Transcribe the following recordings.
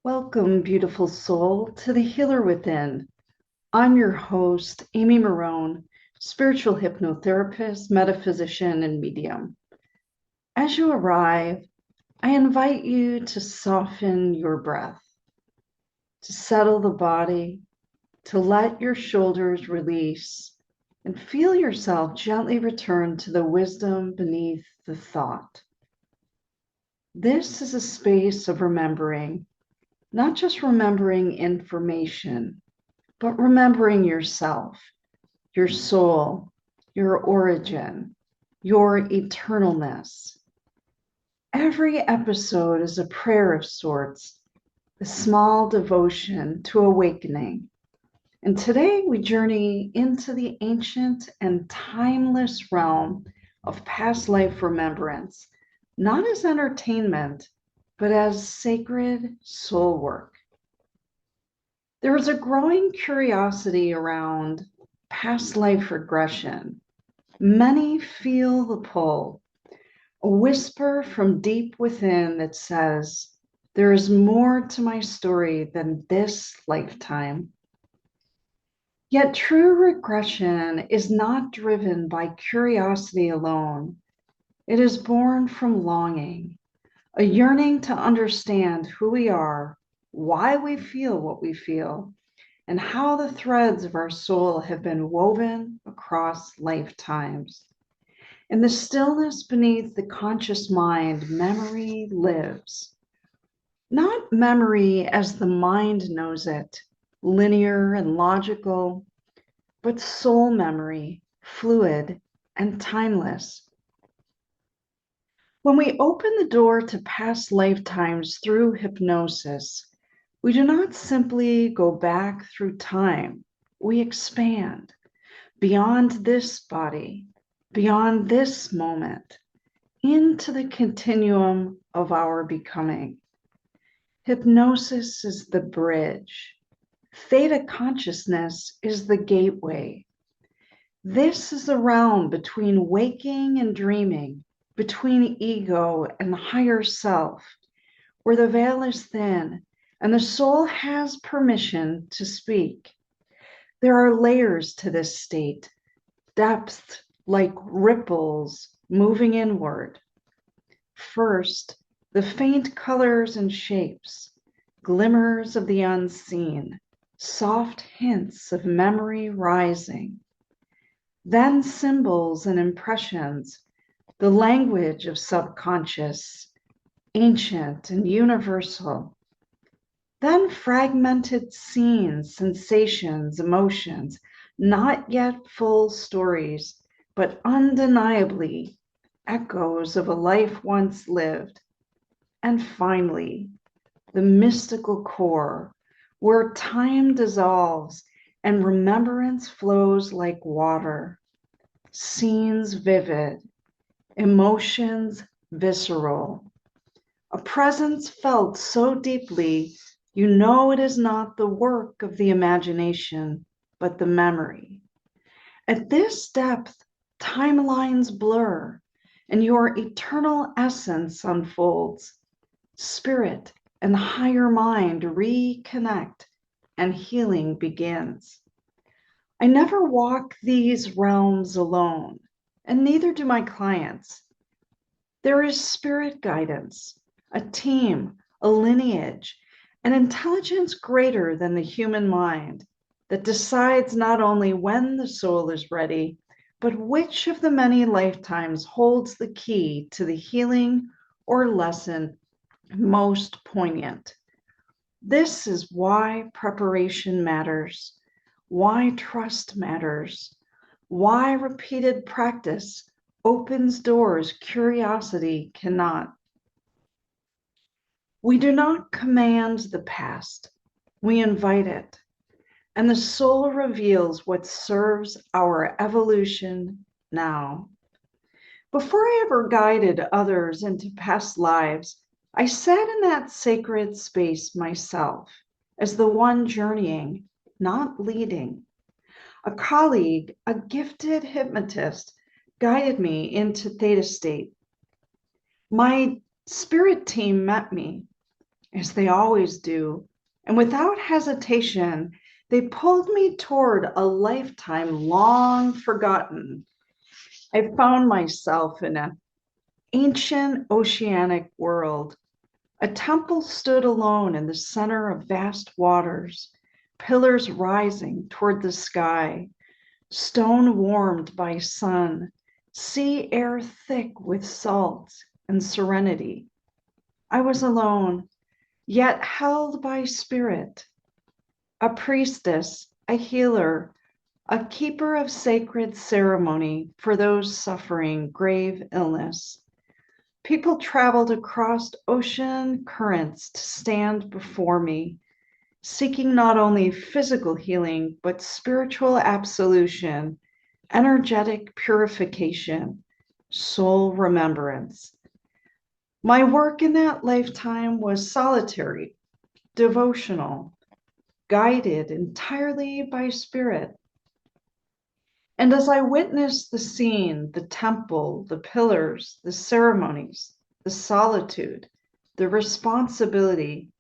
Welcome, beautiful soul, to the Healer Within. I'm your host, Amy Marohn, spiritual hypnotherapist, metaphysician, and medium. As you arrive, I invite you to soften your breath, to settle the body, to let your shoulders release, and feel yourself gently return to the wisdom beneath the thought. This is a space of remembering, not just remembering information, but remembering yourself, your soul, your origin, your eternalness. Every episode is a prayer of sorts, a small devotion to awakening. And today we journey into the ancient and timeless realm of past life remembrance, not as entertainment, but as sacred soul work. There is a growing curiosity around past life regression. Many feel the pull, a whisper from deep within that says, there is more to my story than this lifetime. Yet true regression is not driven by curiosity alone. It is born from longing, a yearning to understand who we are, why we feel what we feel, and how the threads of our soul have been woven across lifetimes. In the stillness beneath the conscious mind, memory lives. Not memory as the mind knows it, linear and logical, but soul memory, fluid and timeless. When we open the door to past lifetimes through hypnosis, we do not simply go back through time, we expand beyond this body, beyond this moment, into the continuum of our becoming. Hypnosis is the bridge. Theta consciousness is the gateway. This is the realm between waking and dreaming, between ego and the higher self, where the veil is thin and the soul has permission to speak. There are layers to this state, depth like ripples moving inward. First, the faint colors and shapes, glimmers of the unseen, soft hints of memory rising. Then symbols and impressions, the language of subconscious, ancient and universal. Then fragmented scenes, sensations, emotions, not yet full stories, but undeniably echoes of a life once lived. And finally, the mystical core, where time dissolves and remembrance flows like water, scenes vivid, emotions visceral, a presence felt so deeply you know it is not the work of the imagination, but the memory. At this depth, timelines blur and your eternal essence unfolds. Spirit and higher mind reconnect and healing begins. I never walk these realms alone, and neither do my clients. There is spirit guidance, a team, a lineage, an intelligence greater than the human mind that decides not only when the soul is ready, but which of the many lifetimes holds the key to the healing or lesson most poignant. This is why preparation matters, why trust matters, why repeated practice opens doors curiosity cannot. We do not command the past, we invite it, and the soul reveals what serves our evolution now. Before I ever guided others into past lives, I sat in that sacred space myself as the one journeying, not leading. A colleague, a gifted hypnotist, guided me into theta state. My spirit team met me. as they always do, and without hesitation, they pulled me toward a lifetime long forgotten. I found myself in an ancient oceanic world. A temple stood alone in the center of vast waters, pillars rising toward the sky, stone warmed by sun, sea air thick with salt and serenity. I was alone, yet held by spirit, a priestess, a healer, a keeper of sacred ceremony for those suffering grave illness. People traveled across ocean currents to stand before me, seeking not only physical healing, but spiritual absolution, energetic purification, soul remembrance. My work in that lifetime was solitary, devotional, guided entirely by spirit. And as I witnessed the scene, the temple, the pillars, the ceremonies, the solitude, the responsibility,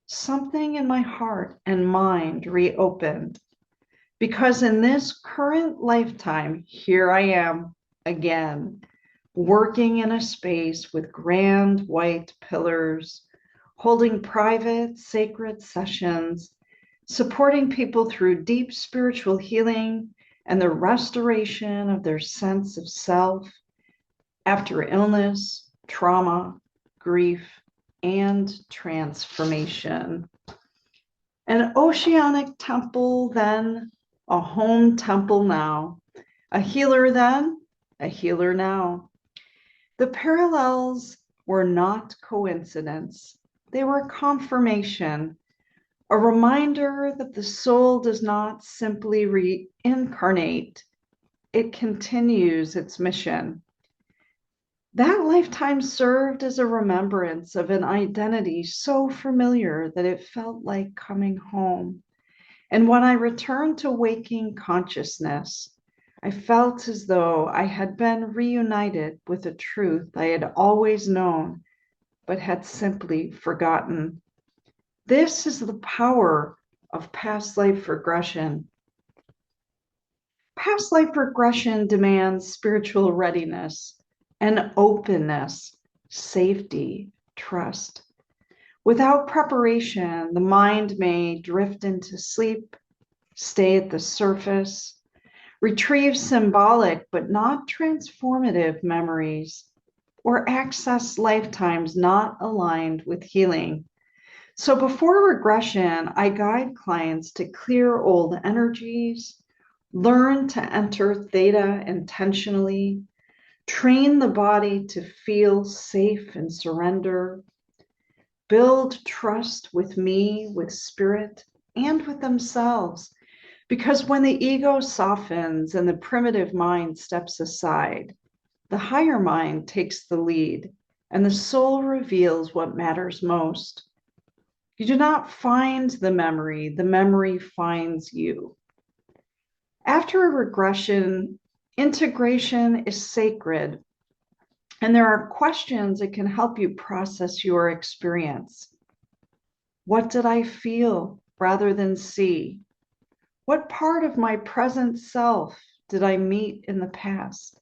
something in my heart and mind reopened. Because in this current lifetime, here I am again, working in a space with grand white pillars, holding private, sacred sessions, supporting people through deep spiritual healing and the restoration of their sense of self after illness, trauma, grief, and transformation. An oceanic temple then, a home temple now, a healer then, a healer now. The parallels were not coincidence. They were confirmation, a reminder that the soul does not simply reincarnate, it continues its mission. That lifetime served as a remembrance of an identity so familiar that it felt like coming home. And when I returned to waking consciousness, I felt as though I had been reunited with a truth I had always known, but had simply forgotten. This is the power of past life regression. Past life regression demands spiritual readiness and openness, safety, trust. Without preparation, the mind may drift into sleep, stay at the surface, retrieve symbolic but not transformative memories, or access lifetimes not aligned with healing. So before regression, I guide clients to clear old energies, learn to enter theta intentionally, train the body to feel safe and surrender, build trust with me, with spirit, and with themselves. Because when the ego softens and the primitive mind steps aside, the higher mind takes the lead, and the soul reveals what matters most. You do not find the memory finds you. After a regression, integration is sacred, and there are questions that can help you process your experience. What did I feel rather than see? What part of my present self did I meet in the past?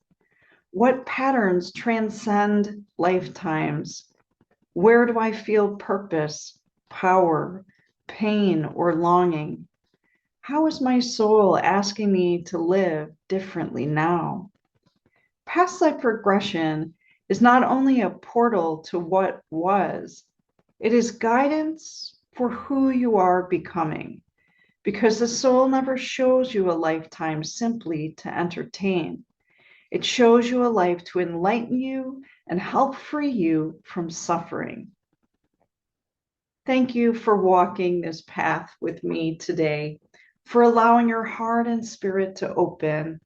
What patterns transcend lifetimes? Where do I feel purpose, power, pain, or longing? How is my soul asking me to live differently now? Past life regression is not only a portal to what was, it is guidance for who you are becoming, because the soul never shows you a lifetime simply to entertain. It shows you a life to enlighten you and help free you from suffering. Thank you for walking this path with me today, for allowing your heart and spirit to open,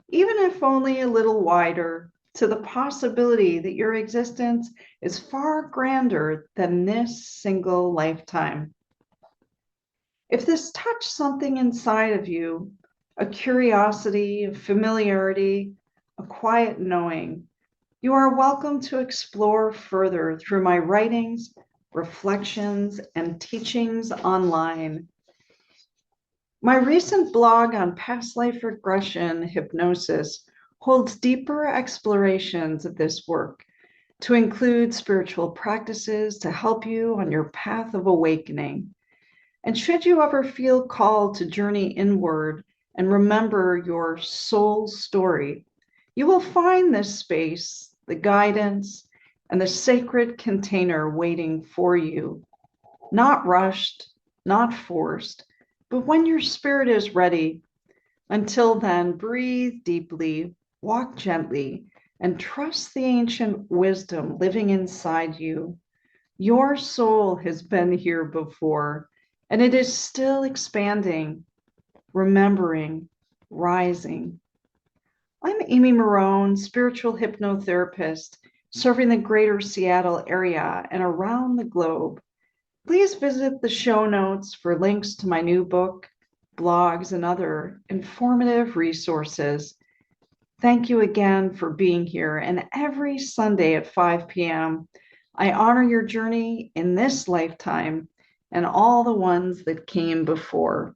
even if only a little wider, to the possibility that your existence is far grander than this single lifetime. If this touched something inside of you, a curiosity, a familiarity, a quiet knowing, you are welcome to explore further through my writings reflections, and teachings online. My recent blog on past life regression hypnosis holds deeper explorations of this work to include spiritual practices to help you on your path of awakening. And should you ever feel called to journey inward and remember your soul story, you will find this space, the guidance, and the sacred container waiting for you, not rushed, not forced, but when your spirit is ready. Until then, breathe deeply, walk gently, and trust the ancient wisdom living inside you. Your soul has been here before, and it is still expanding, remembering, rising. I'm Amy Marohn, spiritual hypnotherapist, serving the greater Seattle area and around the globe. Please visit the show notes for links to my new book, blogs, and other informative resources. Thank you again for being here. And every Sunday at 5 p.m., I honor your journey in this lifetime and all the ones that came before.